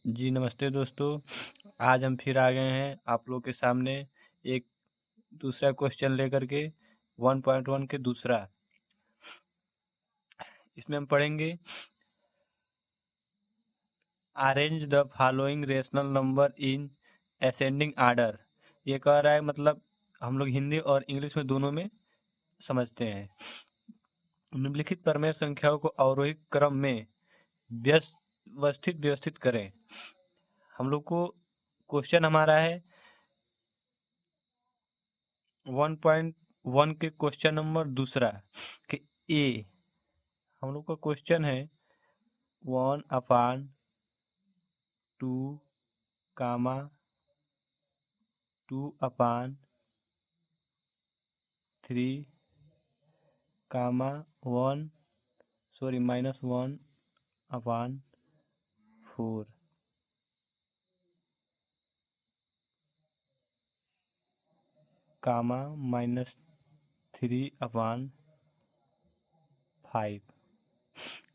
जी नमस्ते दोस्तों। आज हम फिर आ गए हैं आप लोग के सामने एक दूसरा क्वेश्चन लेकर के 1.1 के दूसरा। इसमें हम पढ़ेंगे arrange the following rational number in ascending order. ये कह रहा है, मतलब हम लोग हिंदी और इंग्लिश में दोनों में समझते हैं। निम्नलिखित परमेय संख्याओं को अवरोही क्रम में व्यवस्थित करें। हम लोग को क्वेश्चन हमारा है 1.1 के क्वेश्चन नंबर दूसरा कि ए हम लोग का क्वेश्चन है 1/2 कामा 2/3 कामा 1/4 कामा -3/5।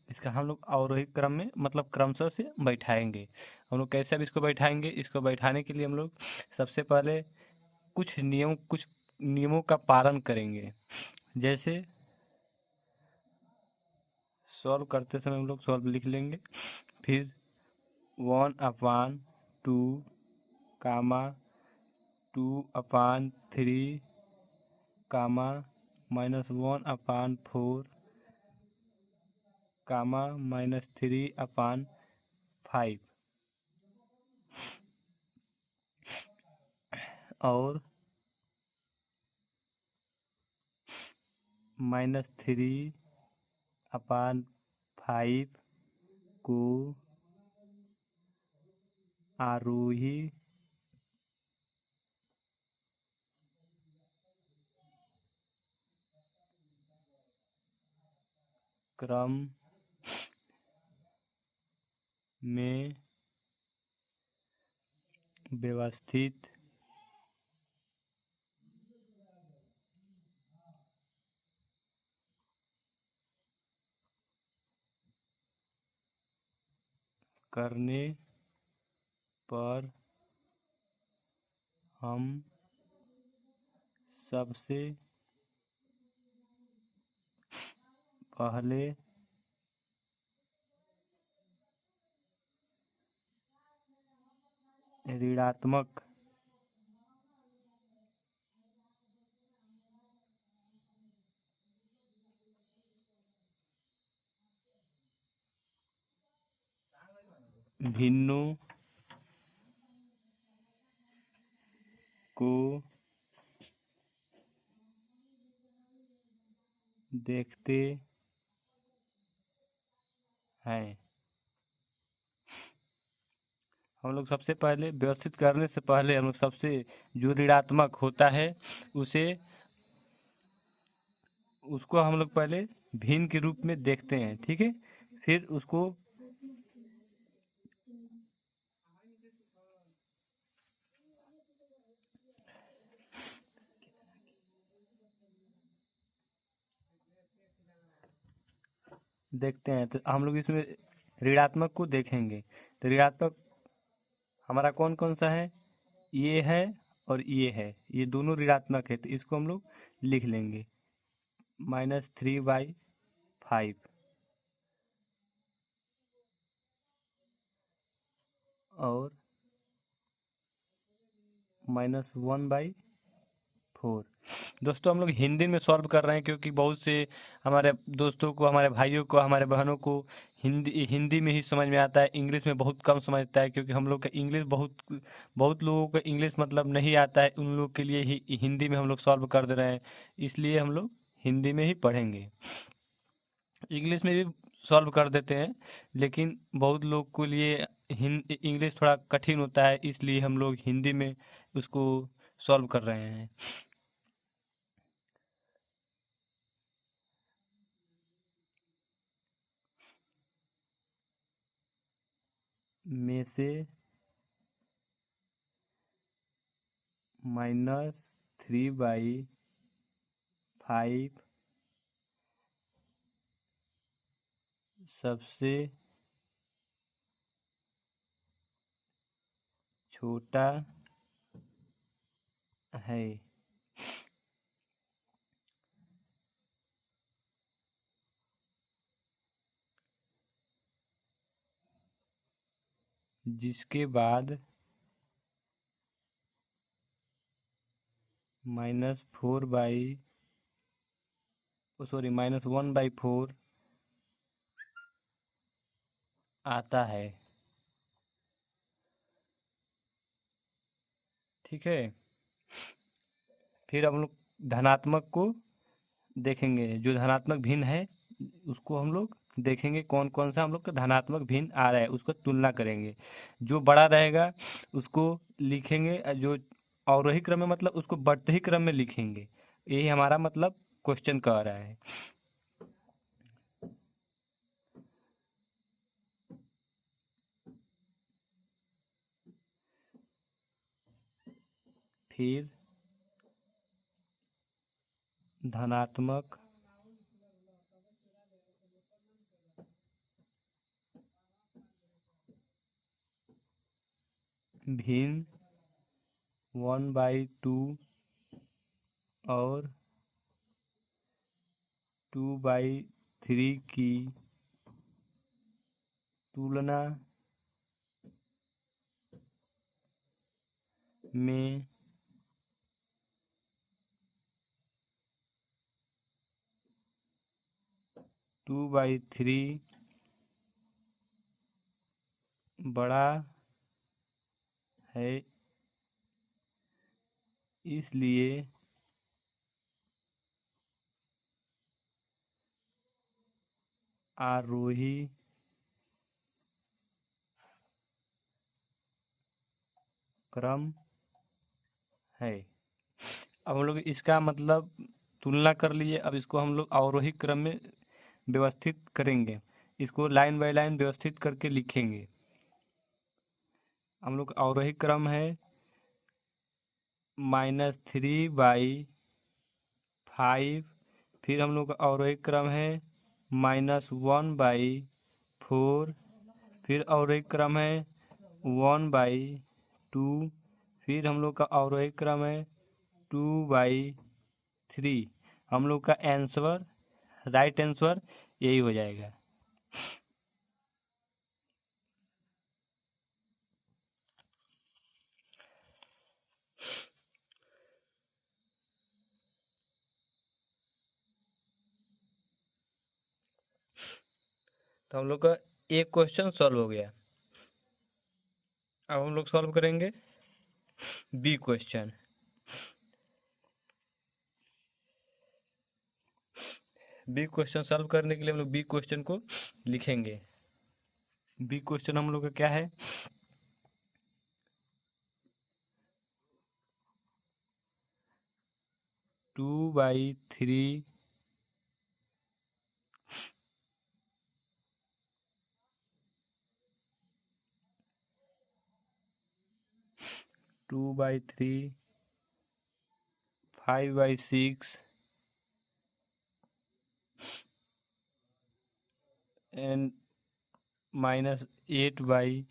इसका हम लोग अवरोही क्रम में मतलब क्रमशः से बैठाएंगे। हम लोग कैसे अब इसको बैठाएंगे? इसको बैठाने के लिए हम लोग सबसे पहले कुछ नियमों का पालन करेंगे। जैसे सॉल्व करते समय हम लोग सॉल्व लिख लेंगे, फिर 1/2 कामा 2/3 कामा -1/4 कामा -3/5 और -3/5 को आरोही क्रम में व्यवस्थित करने पर हम सबसे पहले ऋणात्मक भिन्नों को देखते हैं। हम लोग सबसे पहले व्यवस्थित करने से पहले हम लोग सबसे जो ऋणात्मक होता है उसे उसको हम लोग पहले भिन्न के रूप में देखते हैं, ठीक है। फिर उसको देखते हैं, तो हम लोग इसमें ऋणात्मक को देखेंगे। तो ऋणात्मक हमारा कौन कौन सा है? ये है और ये है, ये दोनों ऋणात्मक है, तो इसको हम लोग लिख लेंगे -3/5 और -1/4। दोस्तों हम लोग हिंदी में सॉल्व कर रहे हैं क्योंकि बहुत से हमारे दोस्तों को, हमारे भाइयों को, हमारे बहनों को हिंदी में ही समझ में आता है, इंग्लिश में बहुत कम समझता है। क्योंकि हम लोग का इंग्लिश बहुत बहुत लोगों को इंग्लिश मतलब नहीं आता है, उन लोग के लिए ही हिंदी में हम लोग सॉल्व कर दे रहे हैं। इसलिए हम लोग हिंदी में ही पढ़ेंगे। इंग्लिश में भी सॉल्व कर देते हैं, लेकिन बहुत लोग के लिए इंग्लिश थोड़ा कठिन होता है, इसलिए हम लोग हिंदी में उसको सॉल्व कर रहे हैं। में से -3/5 सबसे छोटा है। जिसके बाद -1/4 आता है। ठीक है, फिर हम लोग धनात्मक को देखेंगे। जो धनात्मक भिन्न है उसको हम लोग देखेंगे, कौन कौन सा हम लोग का धनात्मक भिन्न आ रहा है, उसको तुलना करेंगे। जो बड़ा रहेगा उसको लिखेंगे, जो अवरोही क्रम में मतलब उसको बढ़ते ही क्रम में लिखेंगे। यही हमारा मतलब क्वेश्चन कह रहा है। फिर धनात्मक भिन्न 1/2 और 2/3 की तुलना में टू बाई थ्री बड़ा है, इसलिए आरोही क्रम है। अब हम लोग इसका मतलब तुलना कर लिए। अब इसको हम लोग अवरोही क्रम में व्यवस्थित करेंगे, इसको लाइन बाय लाइन व्यवस्थित करके लिखेंगे। हम लोग अवरोही क्रम है -3/5। फिर हम लोग का अवरोही क्रम है -1/4। फिर अवरोही क्रम है 1/2। फिर हम लोग का अवरोही क्रम है 2/3। हम लोग का आंसर, राइट आंसर यही हो जाएगा। तो हम लोग का एक क्वेश्चन सॉल्व हो गया। अब हम लोग सॉल्व करेंगे B question. B question solve करने के लिए हम लोग बी क्वेश्चन को लिखेंगे। बी क्वेश्चन हम लोग का क्या है, 2/3 2/3 5/6 and -8/3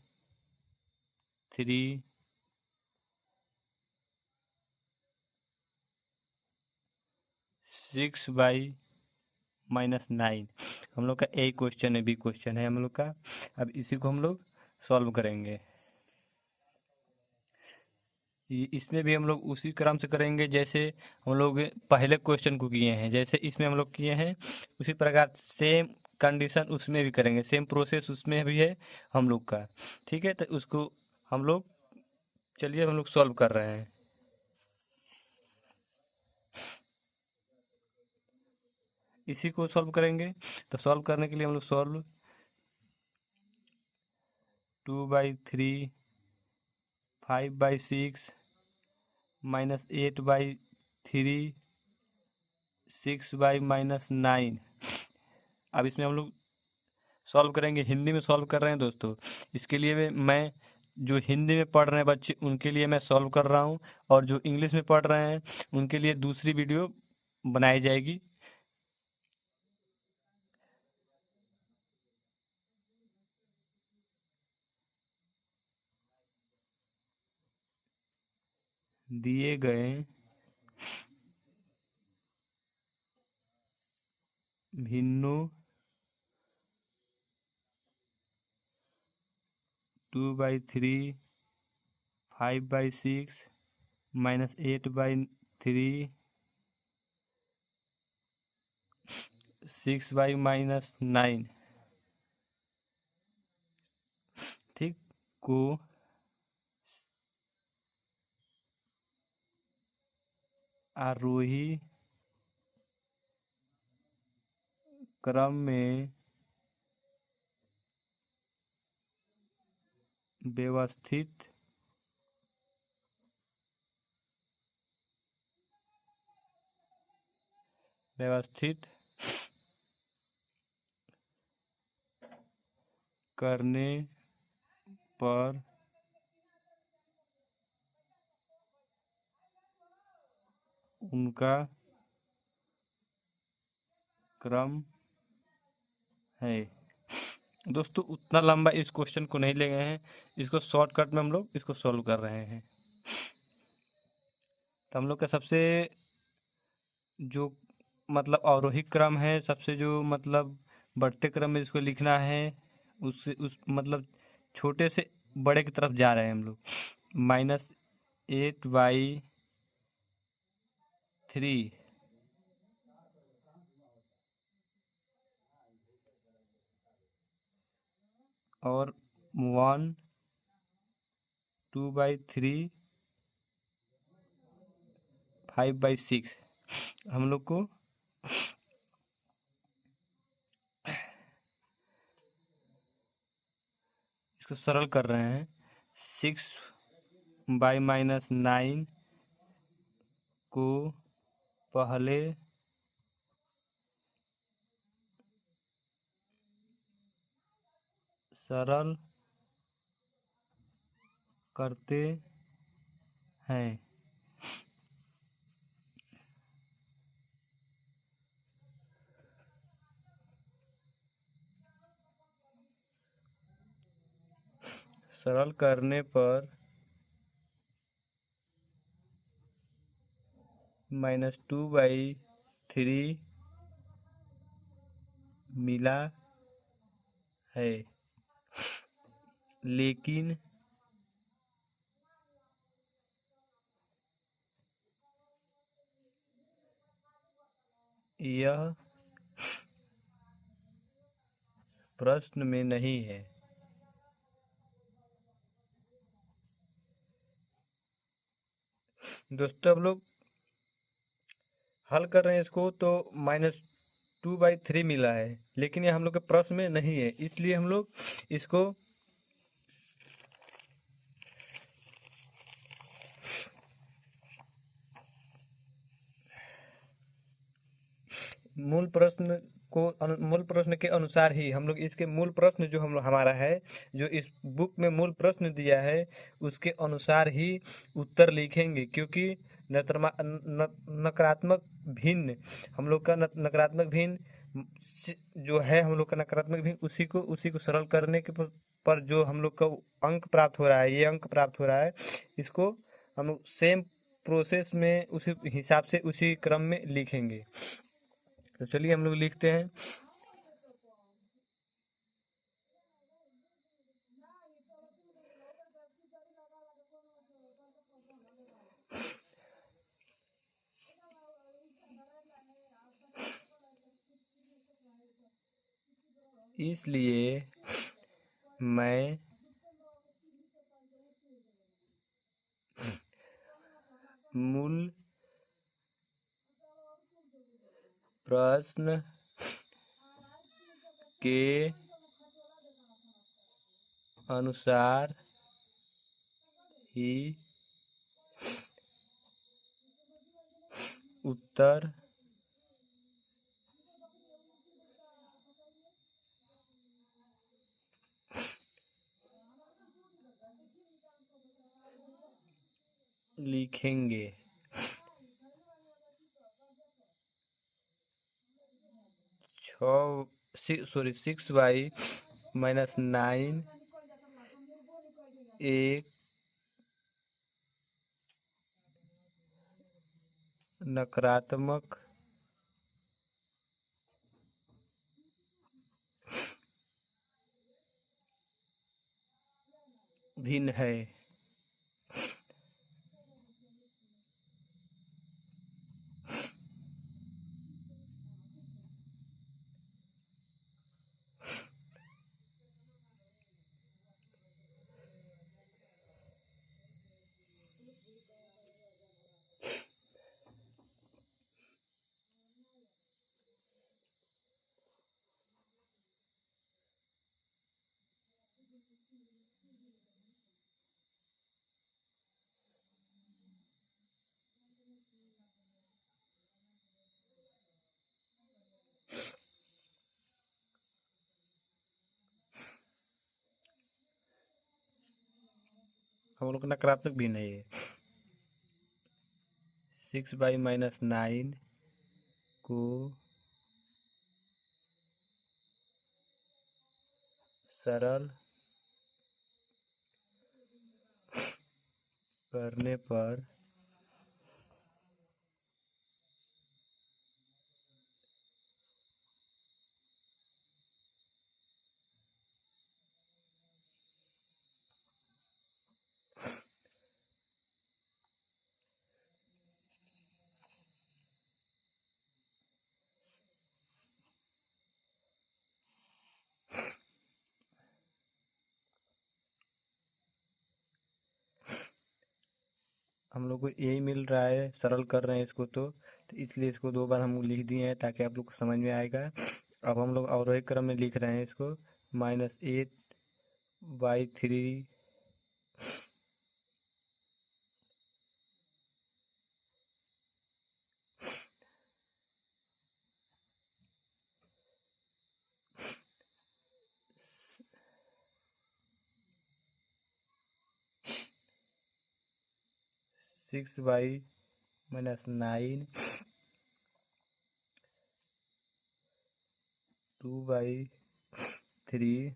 6/-9। हम लोग का ए क्वेश्चन है, बी क्वेश्चन है हम लोग का। अब इसी को हम लोग सॉल्व करेंगे। इसमें भी हम लोग उसी क्रम से करेंगे जैसे हम लोग पहले क्वेश्चन को किए हैं। जैसे इसमें हम लोग किए हैं उसी प्रकार सेम कंडीशन उसमें भी करेंगे, सेम प्रोसेस उसमें भी है हम लोग का। ठीक है, तो उसको हम लोग, चलिए हम लोग सॉल्व कर रहे हैं। इसी को सॉल्व करेंगे। तो सॉल्व करने के लिए हम लोग सॉल्व 2/3 5/6 -8/3 6/-9। अब इसमें हम लोग सॉल्व करेंगे, हिंदी में सॉल्व कर रहे हैं दोस्तों। इसके लिए मैं जो हिंदी में पढ़ रहे हैं बच्चे उनके लिए मैं सॉल्व कर रहा हूँ, और जो इंग्लिश में पढ़ रहे हैं उनके लिए दूसरी वीडियो बनाई जाएगी। दिए गए भिन्नों 2/3, 5/6, -8/3, 6/-9, ठीक, को आरोही क्रम में व्यवस्थित करने पर उनका क्रम है। दोस्तों उतना लंबा इस क्वेश्चन को नहीं ले गए हैं, इसको शॉर्टकट में हम लोग इसको सॉल्व कर रहे हैं। तो हम लोग का सबसे जो मतलब अवरोही क्रम है, सबसे जो मतलब बढ़ते क्रम में इसको लिखना है, उस मतलब छोटे से बड़े की तरफ जा रहे हैं हम लोग। -8/3 और 1 2/3 5/6 हम लोग को इसको सरल कर रहे हैं। 6/-9 को पहले सरल करते हैं। सरल करने पर -2/3 मिला है, लेकिन यह प्रश्न में नहीं है। दोस्तों अब लोग हल कर रहे हैं इसको, तो -2/3 मिला है, लेकिन ये हम लोग के प्रश्न में नहीं है, इसलिए हम लोग इसको मूल प्रश्न के अनुसार ही हम लोग इसके मूल प्रश्न जो हम लोग हमारा है, जो इस बुक में मूल प्रश्न दिया है उसके अनुसार ही उत्तर लिखेंगे, क्योंकि नकारात्मक भिन्न हम लोग का नकारात्मक भिन्न जो है, हम लोग का नकारात्मक भिन्न उसी को सरल करने के पर जो हम लोग का अंक प्राप्त हो रहा है, ये अंक प्राप्त हो रहा है, इसको हम लोग सेम प्रोसेस में उसी हिसाब से उसी क्रम में लिखेंगे। तो चलिए हम लोग लिखते हैं। इसलिए मैं मूल प्रश्न के अनुसार ही उत्तर लिखेंगे। 6/-9 एक नकारात्मक भिन्न है। हम लोग नकारात्मक भिन्न है ये। 6/-9 को सरल करने पर हम लोग को यही मिल रहा है, सरल कर रहे हैं इसको तो इसलिए इसको 2 बार हम लिख दिए हैं ताकि आप लोग को समझ में आएगा। अब हम लोग अवरोही क्रम में लिख रहे हैं इसको -8/3 6/-9 2/3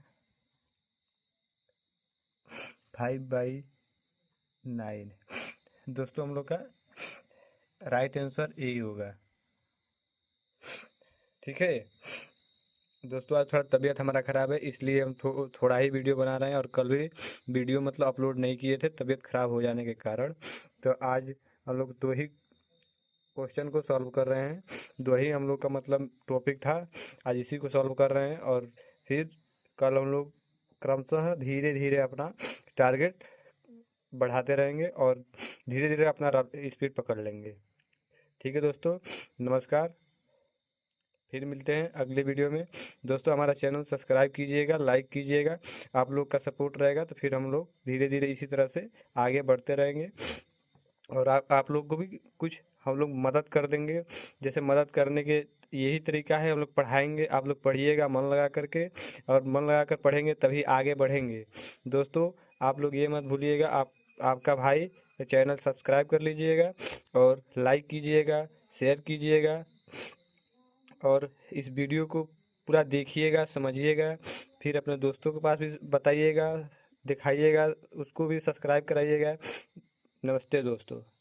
5/9। दोस्तों हम लोग का राइट आंसर यही होगा। ठीक है दोस्तों, आज थोड़ा तबीयत हमारा ख़राब है इसलिए हम थोड़ा ही वीडियो बना रहे हैं और कल भी वीडियो मतलब अपलोड नहीं किए थे तबीयत ख़राब हो जाने के कारण। तो आज हम लोग 2 ही क्वेश्चन को सॉल्व कर रहे हैं, 2 ही हम लोग का मतलब टॉपिक था, आज इसी को सॉल्व कर रहे हैं और फिर कल हम लोग क्रमशः धीरे धीरे अपना टारगेट बढ़ाते रहेंगे और धीरे धीरे अपना स्पीड पकड़ लेंगे। ठीक है दोस्तों, नमस्कार, फिर मिलते हैं अगले वीडियो में। दोस्तों हमारा चैनल सब्सक्राइब कीजिएगा, लाइक कीजिएगा, आप लोग का सपोर्ट रहेगा तो फिर हम लोग धीरे धीरे इसी तरह से आगे बढ़ते रहेंगे और आप लोग को भी कुछ हम लोग मदद कर देंगे। जैसे मदद करने के यही तरीका है, हम लोग पढ़ाएंगे, आप लोग पढ़िएगा मन लगा करके और मन लगा कर पढ़ेंगे तभी आगे बढ़ेंगे। दोस्तों आप लोग ये मत भूलिएगा, आपका भाई चैनल सब्सक्राइब कर लीजिएगा और लाइक कीजिएगा, शेयर कीजिएगा और इस वीडियो को पूरा देखिएगा, समझिएगा, फिर अपने दोस्तों के पास भी बताइएगा, दिखाइएगा, उसको भी सब्सक्राइब कराइएगा। नमस्ते दोस्तों।